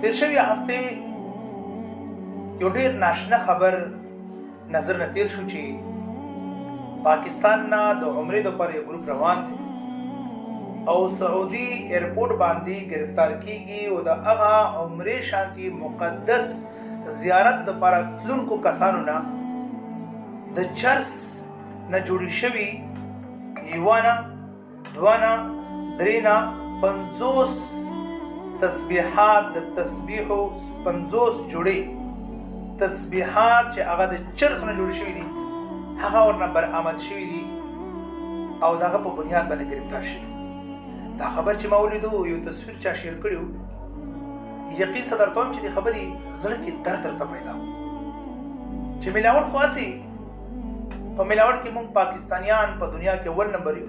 تیر شوی هفته یو ډیر ناشنا خبر نظر نه تیر شو چې پاکستان نه د عمرې لپاره یو ګروپ روان دی او سعودي ایرپورټ باندې گرفتار کیږي او د هغه عمرې شانتي مقدس زیارت لپاره تلونکو کسانو نه د چرس نه جوړی شوی یوانه دوانه درینا 50 تسبیحات د تسبیحو 50 جوړي تسبیحات چې هغه د چرس نه جوړ شوی دي هغه ورنه برآمد شوی دي او دغه په بنیاد باندې گرفتار شوی دا خبر چې ما ولیدو یو تصویر چا شیر کړیو یقین سره درته وایم چې د خبرې زړه کې درد درته پیدا چې ملاوټ خاصي په ملاوټ کې موږ پاکستانیان په دنیا کې اول نمبر یو